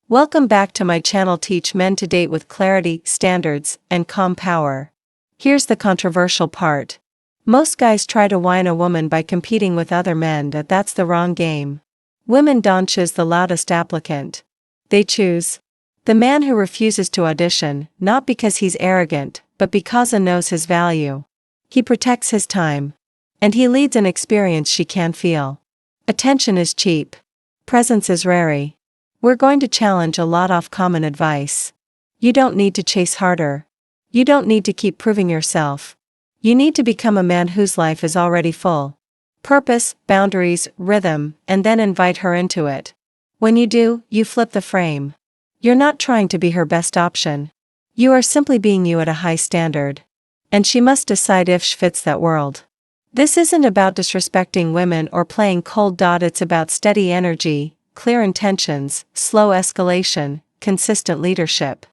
Welcome back to my channel. Teach men to date with clarity, standards, and calm power. Here's the controversial part. Most guys try to win a woman by competing with other men. That's the wrong game. Women don't choose the loudest applicant. They choose the man who refuses to audition, not because he's arrogant, but because he knows his value. He protects his time. And he leads an experience she can feel. Attention is cheap. Presence is rare. We're going to challenge a lot of common advice. You don't need to chase harder. You don't need to keep proving yourself. You need to become a man whose life is already full. Purpose, boundaries, rhythm, and then invite her into it. When you do, you flip the frame. You're not trying to be her best option. You are simply being you at a high standard. And she must decide if she fits that world. This isn't about disrespecting women or playing cold. It's about steady energy, clear intentions, slow escalation, consistent leadership.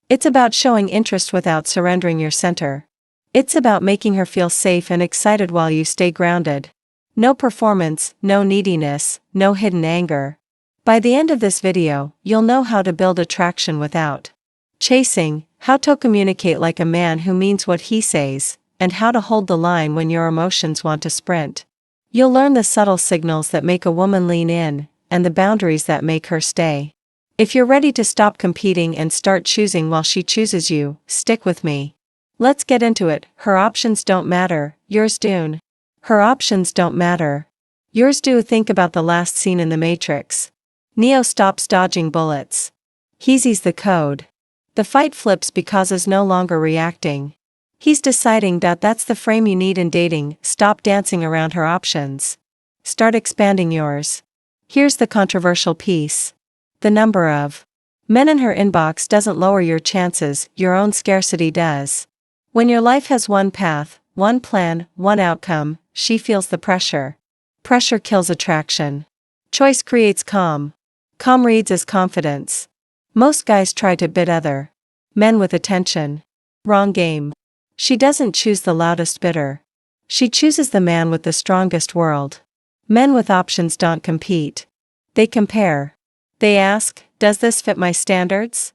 It's about showing interest without surrendering your center. It's about making her feel safe and excited while you stay grounded. No performance, no neediness, no hidden anger. By the end of this video, you'll know how to build attraction without chasing, how to communicate like a man who means what he says, and how to hold the line when your emotions want to sprint. You'll learn the subtle signals that make a woman lean in, and the boundaries that make her stay. If you're ready to stop competing and start choosing while she chooses you, stick with me. Let's get into it. Her options don't matter, yours do. Her options don't matter. Yours do. Think about the last scene in The Matrix. Neo stops dodging bullets. He sees the code. The fight flips because he's no longer reacting. He's deciding that's the frame you need in dating. Stop dancing around her options. Start expanding yours. Here's the controversial piece. The number of men in her inbox doesn't lower your chances, your own scarcity does. When your life has one path, one plan, one outcome, she feels the pressure. Pressure kills attraction. Choice creates calm. Calm reads as confidence. Most guys try to bid other men with attention. Wrong game. She doesn't choose the loudest bidder. She chooses the man with the strongest world. Men with options don't compete. They compare. They ask, does this fit my standards?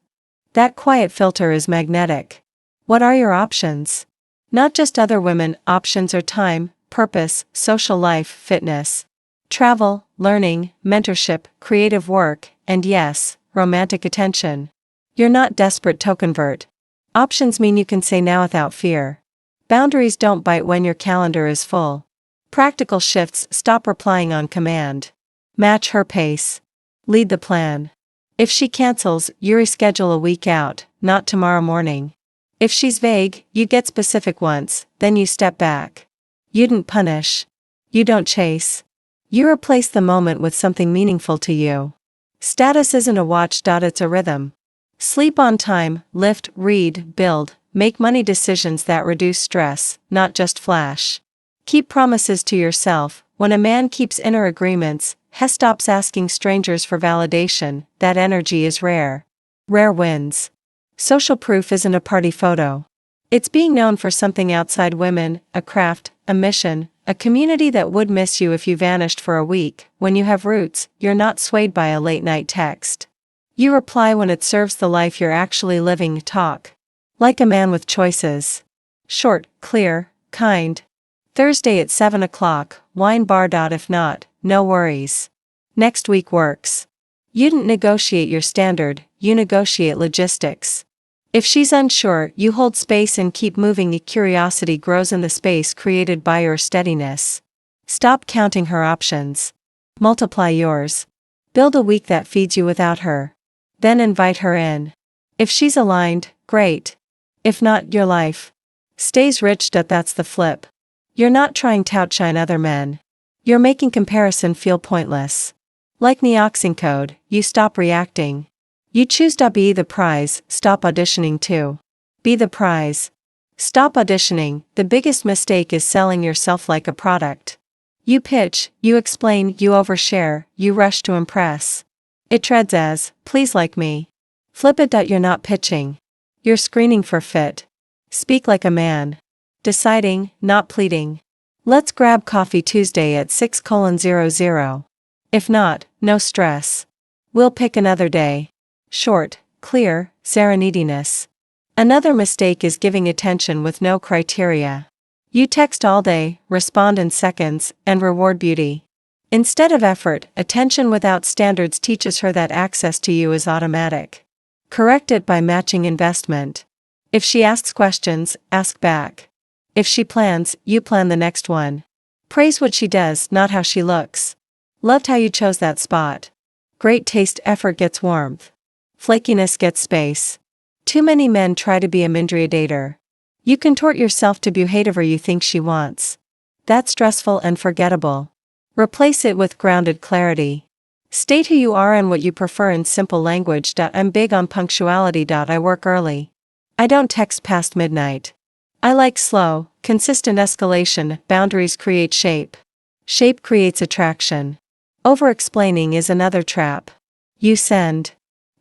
That quiet filter is magnetic. What are your options? Not just other women, options are time, purpose, social life, fitness, travel, learning, mentorship, creative work, and yes, romantic attention. You're not desperate to convert. Options mean you can say now without fear. Boundaries don't bite when your calendar is full. Practical shifts. Stop replying on command. Match her pace. Lead the plan. If she cancels, you reschedule a week out, not tomorrow morning. If she's vague, you get specific once, then you step back. You don't punish. You don't chase. You replace the moment with something meaningful to you. Status isn't a watch. It's a rhythm. Sleep on time, lift, read, build, make money decisions that reduce stress, not just flash. Keep promises to yourself. When a man keeps inner agreements, he stops asking strangers for validation. That energy is rare. Rare wins. Social proof isn't a party photo. It's being known for something outside women, a craft, a mission, a community that would miss you if you vanished for a week. When you have roots, you're not swayed by a late-night text. You reply when it serves the life you're actually living. Talk like a man with choices. Short, clear, kind. Thursday at 7 o'clock, wine bar. If not, no worries. Next week works. You didn't negotiate your standard, you negotiate logistics. If she's unsure, you hold space and keep moving. The curiosity grows in the space created by your steadiness. Stop counting her options. Multiply yours. Build a week that feeds you without her. Then invite her in. If she's aligned, great. If not, your life stays rich. That's the flip. You're not trying to outshine other men. You're making comparison feel pointless. Like Neoxing code, you stop reacting. You choose to be the prize. Stop auditioning to be the prize. Stop auditioning. The biggest mistake is selling yourself like a product. You pitch, you explain, you overshare, you rush to impress. It treads as, please like me. Flip it. You're not pitching. You're screening for fit. Speak like a man. Deciding, not pleading. Let's grab coffee Tuesday at 6:00. If not, no stress. We'll pick another day. short, clear, serenadiness. Another mistake is giving attention with no criteria. You text all day, respond in seconds, and reward beauty. Instead of effort, attention without standards teaches her that access to you is automatic. Correct it by matching investment. If she asks questions, ask back. If she plans, you plan the next one. Praise what she does, not how she looks. Loved how you chose that spot. Great taste, effort gets warmth. Flakiness gets space. Too many men try to be a Mindria dater. You contort yourself to be whatever you think she wants. That's stressful and forgettable. Replace it with grounded clarity. State who you are and what you prefer in simple language. I'm big on punctuality. I work early. I don't text past midnight. I like slow, consistent escalation. Boundaries create shape. Shape creates attraction. Over-explaining is another trap. You send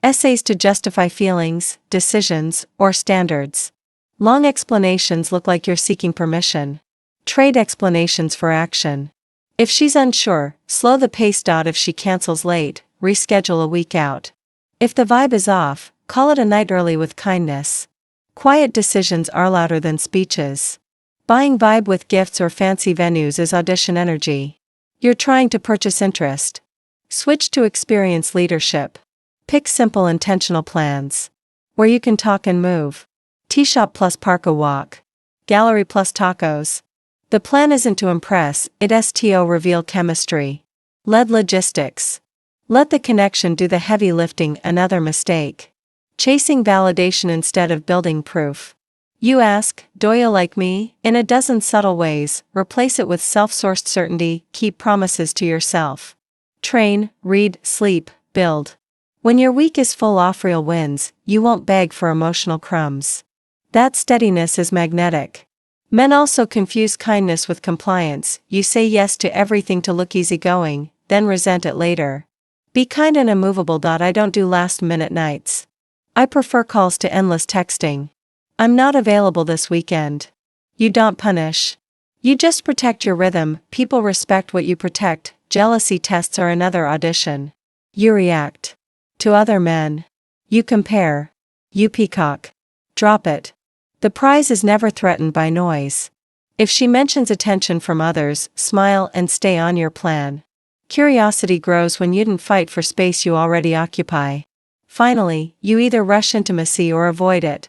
essays to justify feelings, decisions, or standards. Long explanations look like you're seeking permission. Trade explanations for action. If she's unsure, slow the pace. If she cancels late, reschedule a week out. If the vibe is off, call it a night early with kindness. Quiet decisions are louder than speeches. Buying vibe with gifts or fancy venues is audition energy. You're trying to purchase interest. Switch to experience leadership. Pick simple intentional plans. Where you can talk and move. Tea shop plus park a walk. Gallery plus tacos. The plan isn't to impress, it's to reveal chemistry. Lead logistics. Let the connection do the heavy lifting. Another mistake. Chasing validation instead of building proof. You ask, do you like me? In a dozen subtle ways. Replace it with self-sourced certainty. Keep promises to yourself. Train, read, sleep, build. When your week is full of real wins, you won't beg for emotional crumbs. That steadiness is magnetic. Men also confuse kindness with compliance. You say yes to everything to look easygoing, then resent it later. Be kind and immovable. I don't do last-minute nights. I prefer calls to endless texting. I'm not available this weekend. You don't punish. You just protect your rhythm. People respect what you protect. Jealousy tests are another audition. You react. To other men. You compare. You peacock. Drop it. The prize is never threatened by noise. If she mentions attention from others, smile and stay on your plan. Curiosity grows when you didn't fight for space you already occupy. Finally, you either rush intimacy or avoid it.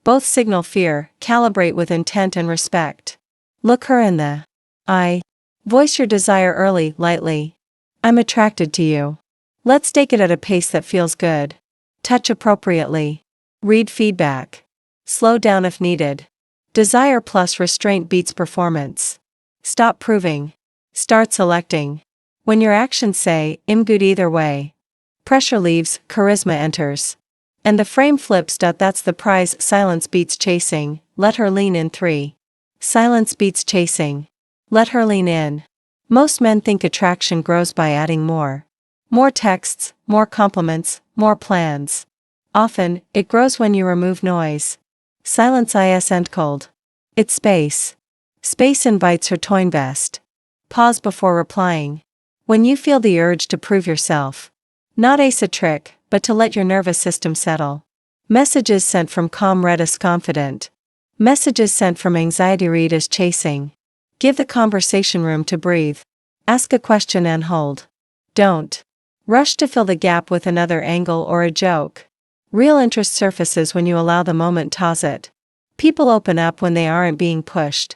Both signal fear. Calibrate with intent and respect. Look her in the eye. Voice your desire early, lightly. I'm attracted to you. Let's take it at a pace that feels good. Touch appropriately. Read feedback. Slow down if needed. Desire plus restraint beats performance. Stop proving. Start selecting. When your actions say, I'm good either way. Pressure leaves, charisma enters. And the frame flips. That's the prize. Silence beats chasing. Let her lean in. 3. Silence beats chasing. Let her lean in. Most men think attraction grows by adding more. More texts, more compliments, more plans. Often, it grows when you remove noise. Silence is end cold. It's space. Space invites her to invest. Pause before replying. When you feel the urge to prove yourself. Not ace a trick, but to let your nervous system settle. Messages sent from calm read as confident. Messages sent from anxiety read as chasing. Give the conversation room to breathe. Ask a question and hold. Don't rush to fill the gap with another angle or a joke. Real interest surfaces when you allow the moment to it. People open up when they aren't being pushed.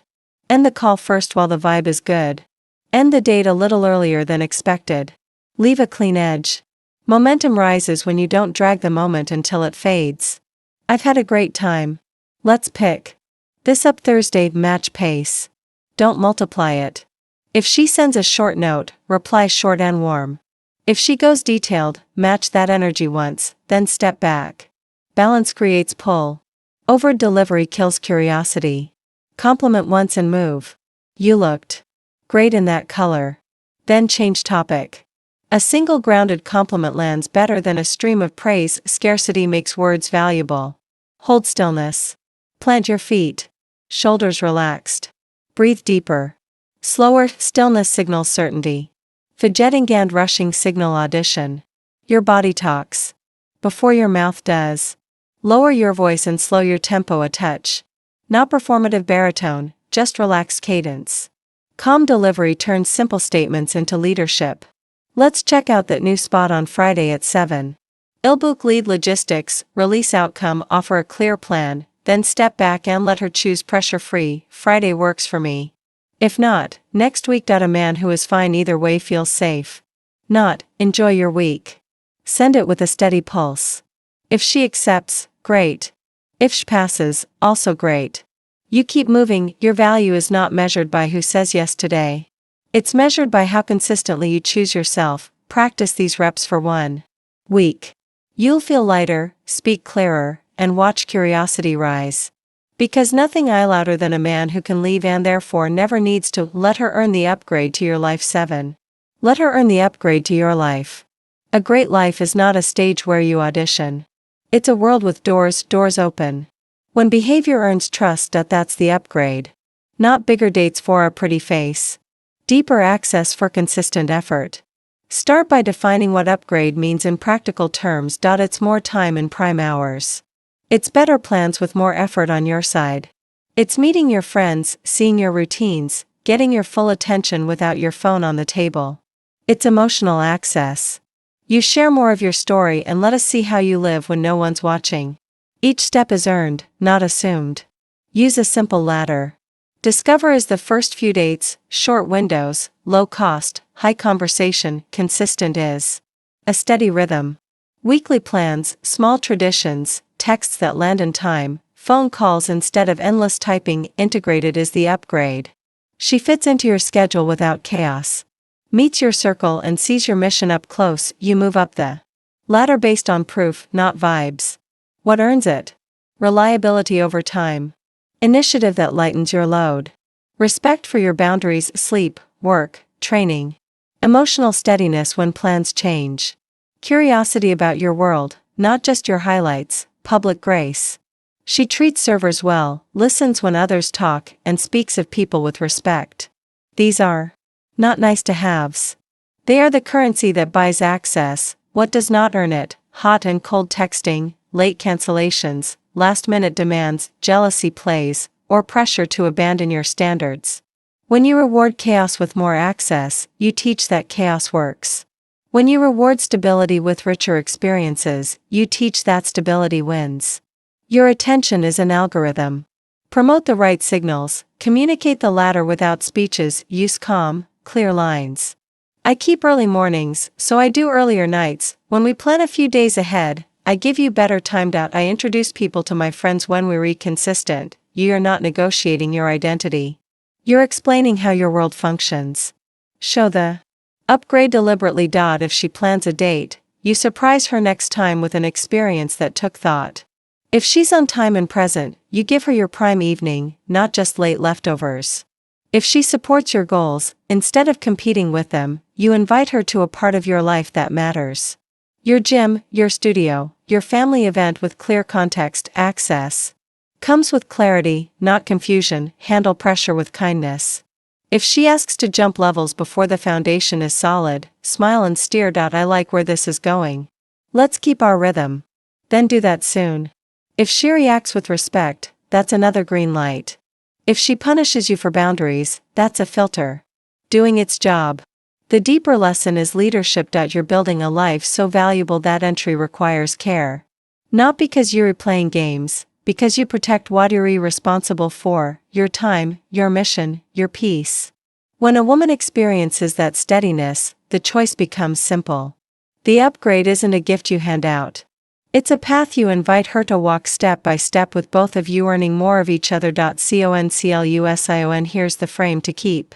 End the call first while the vibe is good. End the date a little earlier than expected. Leave a clean edge. Momentum rises when you don't drag the moment until it fades. I've had a great time. Let's pick this up Thursday. Match pace. Don't multiply it. If she sends a short note, reply short and warm. If she goes detailed, match that energy once, then step back. Balance creates pull. Over-delivery kills curiosity. Compliment once and move. You looked great in that color. Then change topic. A single grounded compliment lands better than a stream of praise. Scarcity makes words valuable. Hold stillness. Plant your feet. Shoulders relaxed. Breathe deeper. Slower. Stillness signals certainty. Fidgeting and rushing signal audition. Your body talks. before your mouth does. Lower your voice and slow your tempo a touch. Not performative baritone, just relaxed cadence. Calm delivery turns simple statements into leadership. Let's check out that new spot on Friday at 7. Ilbook lead logistics, release outcome, offer a clear plan, then step back and let her choose pressure-free. Friday works for me. If not, next week. A man who is fine either way feels safe. Not, enjoy your week. Send it with a steady pulse. If she accepts, great. If she passes, also great. You keep moving. Your value is not measured by who says yes today. It's measured by how consistently you choose yourself. Practice these reps for 1 week. You'll feel lighter, speak clearer, and watch curiosity rise. Because nothing louder than a man who can leave and therefore never needs to. Let her earn the upgrade to your life. 7. Let her earn the upgrade to your life. A great life is not a stage where you audition. It's a world with doors open. When behavior earns trust, that's the upgrade. Not bigger dates for a pretty face. Deeper access for consistent effort. Start by defining what upgrade means in practical terms. It's more time in prime hours. It's better plans with more effort on your side. It's meeting your friends, seeing your routines, getting your full attention without your phone on the table. It's emotional access. You share more of your story and let us see how you live when no one's watching. Each step is earned, not assumed. Use a simple ladder. Discover is the first few dates, short windows, low cost, high conversation, consistent is. A steady rhythm. Weekly plans, small traditions, texts that land in time, phone calls instead of endless typing. Integrated is the upgrade. She fits into your schedule without chaos. Meets your circle and sees your mission up close. You move up the ladder based on proof, not vibes. What earns it? Reliability over time. Initiative that lightens your load. Respect for your boundaries, sleep, work, training. Emotional steadiness when plans change. Curiosity about your world, not just your highlights. Public grace. She treats servers well, listens when others talk, and speaks of people with respect. These are not nice to haves. They are the currency that buys access. What does not earn it? Hot and cold texting, late cancellations, last-minute demands, jealousy plays, or pressure to abandon your standards. When you reward chaos with more access, you teach that chaos works. When you reward stability with richer experiences, you teach that stability wins. Your attention is an algorithm. Promote the right signals, communicate the latter without speeches, use calm, clear lines. I keep early mornings, so I do earlier nights. When we plan a few days ahead, I give you better time. I introduce people to my friends when we read consistent. You are not negotiating your identity. You're explaining how your world functions. Show the upgrade deliberately. If she plans a date, you surprise her next time with an experience that took thought. If she's on time and present, you give her your prime evening, not just late leftovers. If she supports your goals, instead of competing with them, you invite her to a part of your life that matters. Your gym, your studio, your family event with clear context. Access comes with clarity, not confusion. Handle pressure with kindness. If she asks to jump levels before the foundation is solid, smile and steer. I like where this is going. Let's keep our rhythm. Then do that soon. If she reacts with respect, that's another green light. If she punishes you for boundaries, that's a filter doing its job. The deeper lesson is leadership. You're building a life so valuable that entry requires care. Not because you're playing games, because you protect what you're responsible for, your time, your mission, your peace. When a woman experiences that steadiness, the choice becomes simple. The upgrade isn't a gift you hand out. It's a path you invite her to walk step by step with both of you earning more of each other. Conclusion. Here's the frame to keep.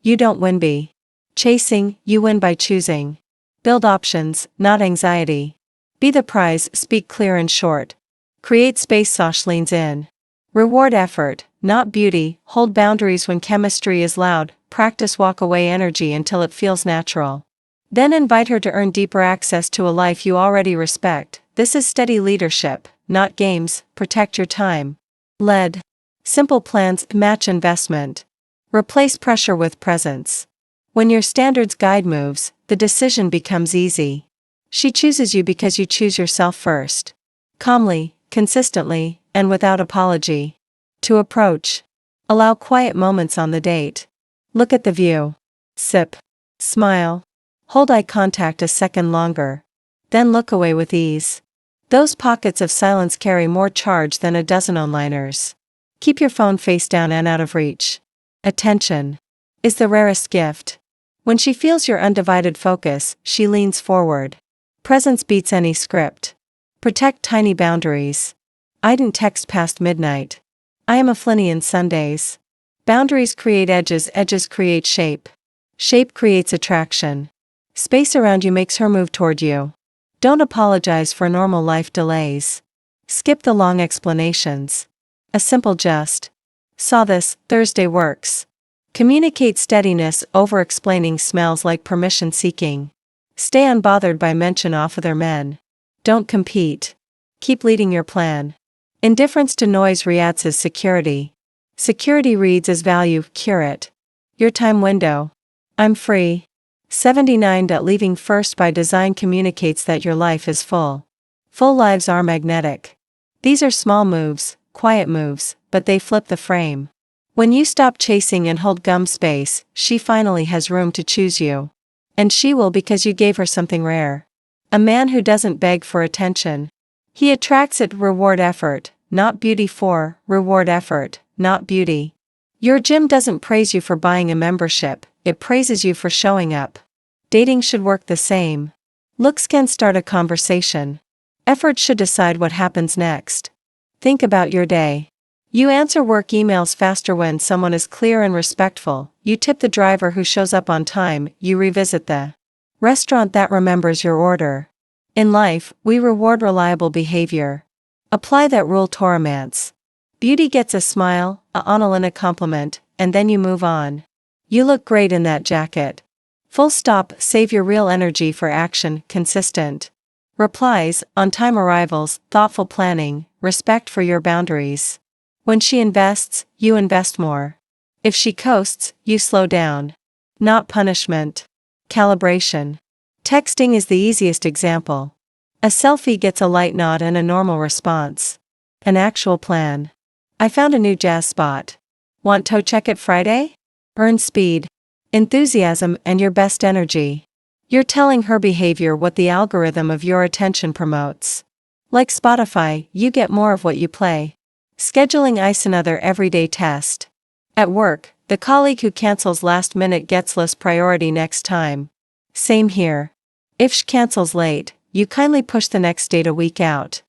You don't win by chasing, you win by choosing. Build options, not anxiety. Be the prize, speak clear and short. Create space. Sosh leans in. Reward effort, not beauty. Hold boundaries when chemistry is loud. Practice walk away energy until it feels natural. Then invite her to earn deeper access to a life you already respect. This is steady leadership, not games. Protect your time. Lead. Simple plans match investment. Replace pressure with presence. When your standards guide moves, the decision becomes easy. She chooses you because you choose yourself first. Calmly, consistently, and without apology. To approach. Allow quiet moments on the date. Look at the view. Sip. Smile. Hold eye contact a second longer. Then look away with ease. Those pockets of silence carry more charge than a dozen one-liners. Keep your phone face down and out of reach. Attention is the rarest gift. When she feels your undivided focus, she leans forward. Presence beats any script. Protect tiny boundaries. I didn't text past midnight. I am a Flynnian Sundays. Boundaries create edges, edges create shape. Shape creates attraction. Space around you makes her move toward you. Don't apologize for normal life delays. Skip the long explanations. A simple just. Saw this, Thursday works. Communicate steadiness. Over-explaining smells like permission seeking. Stay unbothered by mention of other men. Don't compete. Keep leading your plan. Indifference to noise reacts as security. Security reads as value. Cure it. Your time window. I'm free. 79. Leaving first by design communicates that your life is full. Full lives are magnetic. These are small moves, quiet moves, but they flip the frame. When you stop chasing and hold gum space, she finally has room to choose you. And she will because you gave her something rare. A man who doesn't beg for attention. He attracts it. Reward effort, not beauty. For reward effort, not beauty. Your gym doesn't praise you for buying a membership, it praises you for showing up. Dating should work the same. Looks can start a conversation. Effort should decide what happens next. Think about your day. You answer work emails faster when someone is clear and respectful. You tip the driver who shows up on time. You revisit the restaurant that remembers your order. In life, we reward reliable behavior. Apply that rule to romance. Beauty gets a smile, a honor and a compliment, and then you move on. You look great in that jacket. Full stop. Save your real energy for action. Consistent replies, on-time arrivals, thoughtful planning, respect for your boundaries. When she invests, you invest more. If she coasts, you slow down. Not punishment. Calibration. Texting is the easiest example. A selfie gets a light nod and a normal response. An actual plan. I found a new jazz spot. Want to check it Friday? Earn speed, enthusiasm, and your best energy. You're telling her behavior what the algorithm of your attention promotes. Like Spotify, you get more of what you play. Scheduling ice. Another everyday test. At work, the colleague who cancels last minute gets less priority next time. Same here. If she cancels late, you kindly push the next date a week out.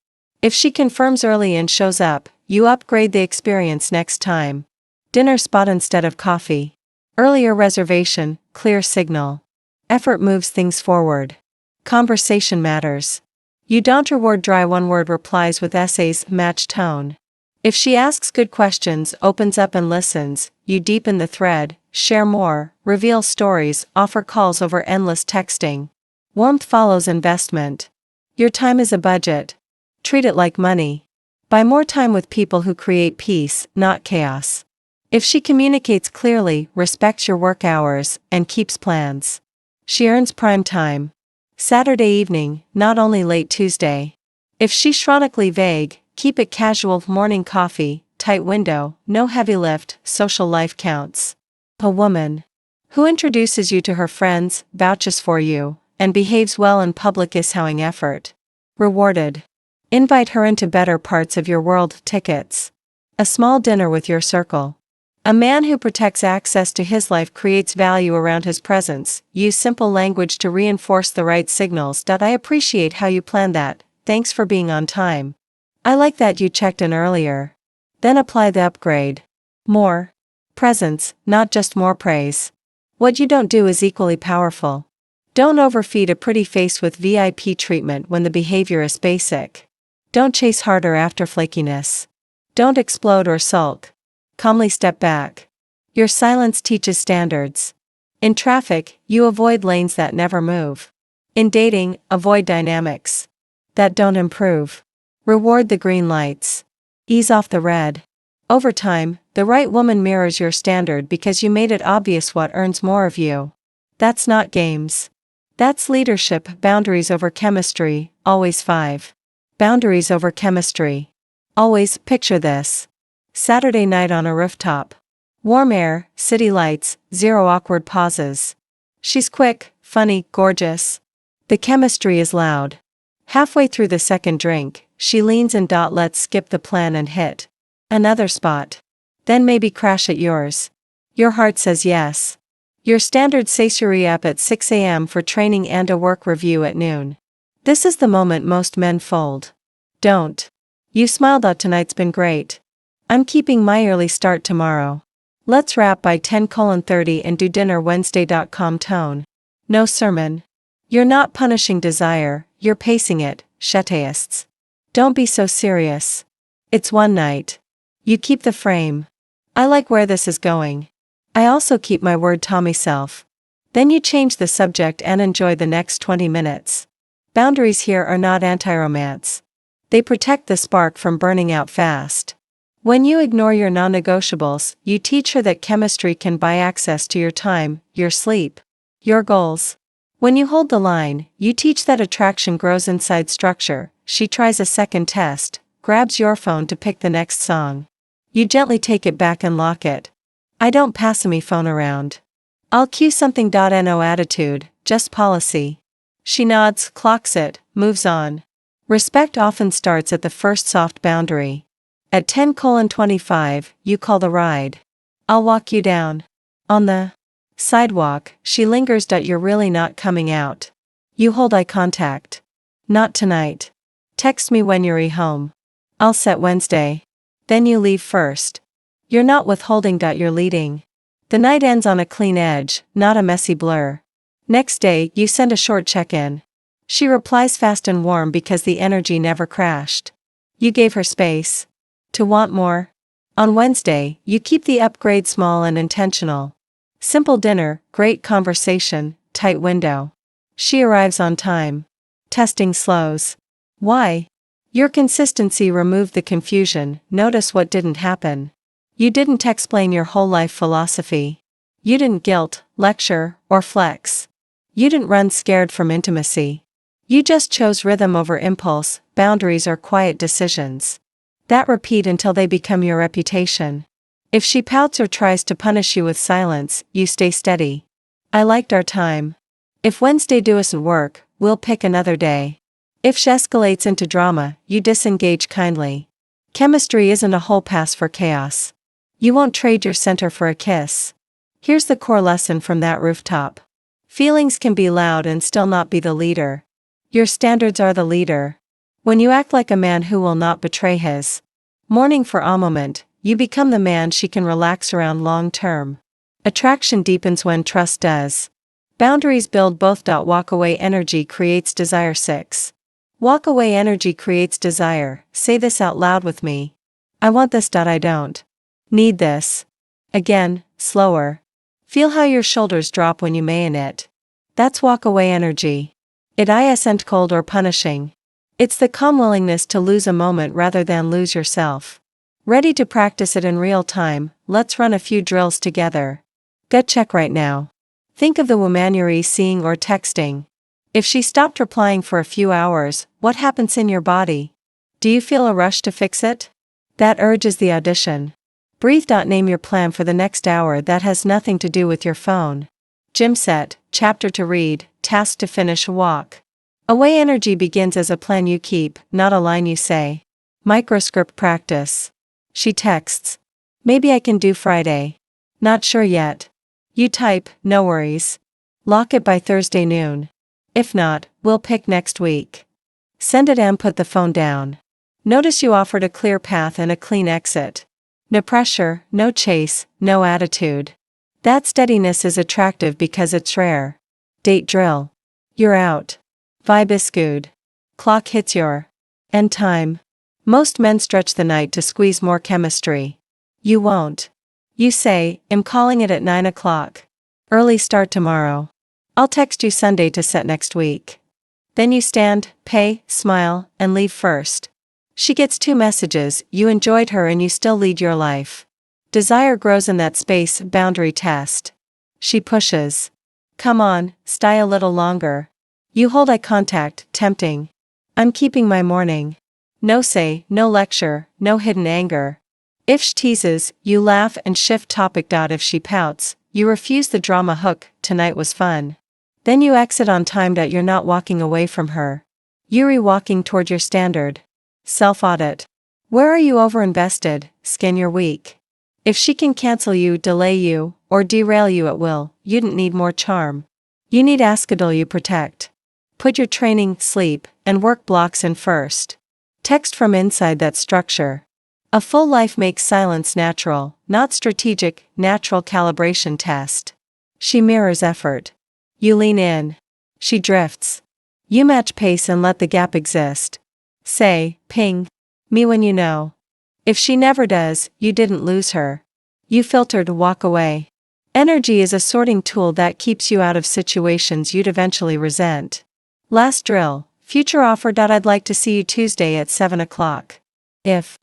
If she confirms early and shows up, you upgrade the experience next time. Dinner spot instead of coffee. Earlier reservation, clear signal. Effort moves things forward. Conversation matters. You don't reward dry one-word replies with essays. Match tone. If she asks good questions, opens up and listens, you deepen the thread, share more, reveal stories, offer calls over endless texting. Warmth follows investment. Your time is a budget. Treat it like money. Buy more time with people who create peace, not chaos. If she communicates clearly, respects your work hours, and keeps plans, she earns prime time. Saturday evening, not only late Tuesday. If she's chronically vague, keep it casual. Morning coffee, tight window, no heavy lift, social life counts. A woman who introduces you to her friends, vouches for you, and behaves well in public is showing effort. Rewarded. Invite her into better parts of your world. Tickets. A small dinner with your circle. A man who protects access to his life creates value around his presence. Use simple language to reinforce the right signals. I appreciate how you planned that. Thanks for being on time. I like that you checked in earlier. Then apply the upgrade. More presence, not just more praise. What you don't do is equally powerful. Don't overfeed a pretty face with VIP treatment when the behavior is basic. Don't chase harder after flakiness. Don't explode or sulk. Calmly step back. Your silence teaches standards. In traffic, you avoid lanes that never move. In dating, avoid dynamics that don't improve. Reward the green lights. Ease off the red. Over time, the right woman mirrors your standard because you made it obvious what earns more of you. That's not games. That's leadership. Boundaries over chemistry, always 5. Boundaries over chemistry. Always. Picture this. Saturday night on a rooftop. Warm air, city lights, 0 awkward pauses. She's quick, funny, gorgeous. The chemistry is loud. Halfway through the second drink, she leans in. Let's skip the plan and hit another spot. Then maybe crash at yours. Your heart says yes. Your standards say hurry up at 6 a.m. for training and a work review at noon. This is the moment most men fold. Don't. You smiled. Tonight's been great. I'm keeping my early start tomorrow. Let's wrap by 10:30 and do dinner Wednesday. Calm tone. No sermon. You're not punishing desire, you're pacing it, chetaists. Don't be so serious. It's one night. You keep the frame. I like where this is going. I also keep my word. Tommy self. Then you change the subject and enjoy the next 20 minutes. Boundaries here are not anti-romance. They protect the spark from burning out fast. When you ignore your non-negotiables, you teach her that chemistry can buy access to your time, your sleep, your goals. When you hold the line, you teach that attraction grows inside structure. She tries a second test, grabs your phone to pick the next song. You gently take it back and lock it. I don't pass me phone around. I'll cue something. No attitude, just policy. She nods, clocks it, moves on. Respect often starts at the first soft boundary. At 10:25, you call the ride. I'll walk you down. On the sidewalk, she lingers. You're really not coming out. You hold eye contact. Not tonight. Text me when you're home. I'll set Wednesday. Then you leave first. You're not withholding. You're leading. The night ends on a clean edge, not a messy blur. Next day, you send a short check-in. She replies fast and warm because the energy never crashed. You gave her space to want more. On Wednesday, you keep the upgrade small and intentional. Simple dinner, great conversation, tight window. She arrives on time. Testing slows. Why? Your consistency removed the confusion. Notice what didn't happen. You didn't explain your whole life philosophy. You didn't guilt, lecture, or flex. You didn't run scared from intimacy. You just chose rhythm over impulse. Boundaries are quiet decisions that repeat until they become your reputation. If she pouts or tries to punish you with silence, you stay steady. I liked our time. If Wednesday doesn't work, we'll pick another day. If she escalates into drama, you disengage kindly. Chemistry isn't a whole pass for chaos. You won't trade your center for a kiss. Here's the core lesson from that rooftop. Feelings can be loud and still not be the leader. Your standards are the leader. When you act like a man who will not betray his morning for a moment, you become the man she can relax around long term. Attraction deepens when trust does. Boundaries build both. Walk-away energy creates desire. 6. Walk-away energy creates desire. Say this out loud with me. I want this. I don't need this. Again, slower. Feel how your shoulders drop when you may in it. That's walk-away energy. It isn't cold or punishing. It's the calm willingness to lose a moment rather than lose yourself. Ready to practice it in real time? Let's run a few drills together. Gut check right now. Think of the woman you're seeing or texting. If she stopped replying for a few hours, what happens in your body? Do you feel a rush to fix it? That urge is the audition. Breathe. Name your plan for the next hour that has nothing to do with your phone. Gym set, chapter to read, task to finish, walk. Away energy begins as a plan you keep, not a line you say. Microscript practice. She texts. Maybe I can do Friday. Not sure yet. You type, no worries. Lock it by Thursday noon. If not, we'll pick next week. Send it and put the phone down. Notice you offered a clear path and a clean exit. No pressure, no chase, no attitude. That steadiness is attractive because it's rare. Date drill. You're out. Vibe is good. Clock hits your end time. Most men stretch the night to squeeze more chemistry. You won't. You say, I'm calling it at 9 o'clock. Early start tomorrow. I'll text you Sunday to set next week. Then you stand, pay, smile, and leave first. She gets 2 messages, you enjoyed her and you still lead your life. Desire grows in that space. Boundary test. She pushes. Come on, stay a little longer. You hold eye contact, tempting. I'm keeping my morning. No say, no lecture, no hidden anger. If she teases, you laugh and shift topic. If she pouts, you refuse the drama hook, tonight was fun. Then you exit on time. You're not walking away from her. You're walking toward your standard. Self-audit. Where are you overinvested? Scan your week. If she can cancel you, delay you, or derail you at will, you don't need more charm. You need askedal you protect. Put your training, sleep, and work blocks in first. Text from inside that structure. A full life makes silence natural, not strategic, natural calibration test. She mirrors effort. You lean in. She drifts. You match pace and let the gap exist. Say, ping me when you know. If she never does, you didn't lose her. You filter to walk away. Energy is a sorting tool that keeps you out of situations you'd eventually resent. Last drill, future offer. I'd like to see you Tuesday at 7 o'clock. If